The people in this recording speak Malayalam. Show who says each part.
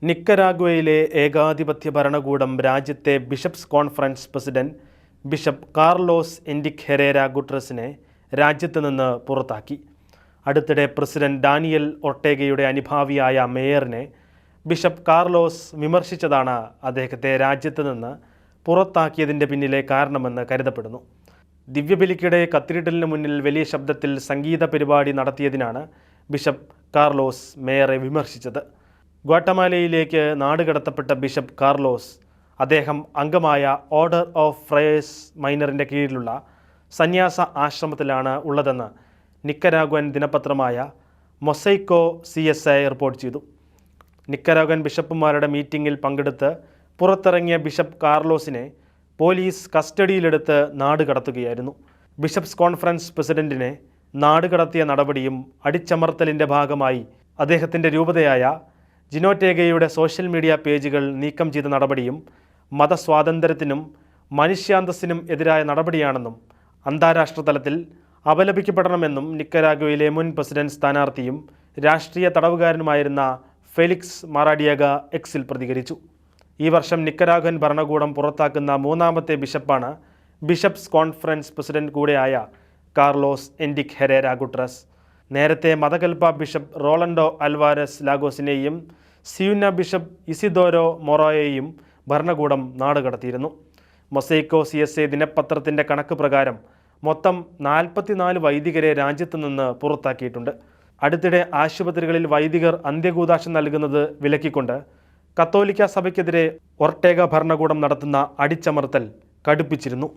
Speaker 1: നിക്കരാഗ്വയിലെ ഏകാധിപത്യ ഭരണകൂടം രാജ്യത്തെ bishops conference president bishop Carlos Enrique Herrera ഗുട്രസിനെ രാജ്യത്ത് നിന്ന് പുറത്താക്കി. അടുത്തിടെ പ്രസിഡന്റ് ഡാനിയൽ ഒർട്ടേഗയുടെ അനുഭാവിയായ മേയറിനെ ബിഷപ്പ് കാർലോസ് വിമർശിച്ചതാണ് അദ്ദേഹത്തെ രാജ്യത്ത് നിന്ന് പുറത്താക്കിയതിൻ്റെ പിന്നിലെ കാരണമെന്ന് കരുതപ്പെടുന്നു. ദിവ്യബലിക്കിടെ കത്തീഡ്രലിന് മുന്നിൽ വലിയ ശബ്ദത്തിൽ സംഗീത പരിപാടി നടത്തിയതിനാണ് ബിഷപ്പ് കാർലോസ് മേയറെ വിമർശിച്ചത്. ഗ്വാട്ടമാലയിലേക്ക് നാടുകടത്തപ്പെട്ട ബിഷപ്പ് കാർലോസ് അദ്ദേഹം അംഗമായ ഓർഡർ ഓഫ് ഫ്രയേഴ്സ് മൈനറിൻ്റെ കീഴിലുള്ള സന്യാസ ആശ്രമത്തിലാണ് ഉള്ളതെന്ന് നിക്കരാഗ്വൻ ദിനപത്രമായ മൊസൈക്കോ CSI റിപ്പോർട്ട് ചെയ്തു. നിക്കരാഗ്വൻ ബിഷപ്പുമാരുടെ മീറ്റിംഗിൽ പങ്കെടുത്ത് പുറത്തിറങ്ങിയ ബിഷപ്പ് കാർലോസിനെ പോലീസ് കസ്റ്റഡിയിലെടുത്ത് നാടുകടത്തുകയായിരുന്നു. ബിഷപ്സ് കോൺഫറൻസ് പ്രസിഡന്റിനെ നാടുകടത്തിയ നടപടിയും അടിച്ചമർത്തലിൻ്റെ ഭാഗമായി അദ്ദേഹത്തിൻ്റെ രൂപതയായ ജിനോറ്റേഗയുടെ സോഷ്യൽ മീഡിയ പേജുകൾ നീക്കം ചെയ്ത നടപടിയും മതസ്വാതന്ത്ര്യത്തിനും മനുഷ്യാന്തസ്സിനും എതിരായ നടപടിയാണെന്നും അന്താരാഷ്ട്ര തലത്തിൽ അപലപിക്കപ്പെടണമെന്നും നിക്കരാഗ്വയിലെ മുൻ പ്രസിഡന്റ് സ്ഥാനാർത്ഥിയും രാഷ്ട്രീയ തടവുകാരനുമായിരുന്ന ഫെലിക്സ് മാറാഡിയഗ എക്സിൽ പ്രതികരിച്ചു. ഈ വർഷം നിക്കരാഗ്വൻ ഭരണകൂടം പുറത്താക്കുന്ന മൂന്നാമത്തെ ബിഷപ്പാണ് ബിഷപ്സ് കോൺഫറൻസ് പ്രസിഡന്റ് കൂടെയായ കാർലോസ് എൻറിക് ഹെരേര ഗുട്രസ്. നേരത്തെ മതകൽപ്പ ബിഷപ്പ് റോളൻഡോ അൽവാരസ് ലാഗോസിനെയും സിയുന ബിഷപ്പ് ഇസിദോരോ മൊറോയെയും ഭരണകൂടം നാടുകടത്തിയിരുന്നു. മൊസൈക്കോ CSI ദിനപത്രത്തിൻ്റെ കണക്ക് പ്രകാരം മൊത്തം 44 വൈദികരെ രാജ്യത്ത് നിന്ന് പുറത്താക്കിയിട്ടുണ്ട്. അടുത്തിടെ ആശുപത്രികളിൽ വൈദികർ അന്ത്യകൂദാശ നൽകുന്നത് വിലക്കിക്കൊണ്ട് കത്തോലിക്ക സഭയ്ക്കെതിരെ ഒർട്ടേഗ ഭരണകൂടം നടത്തുന്ന അടിച്ചമർത്തൽ കടുപ്പിച്ചിരുന്നു.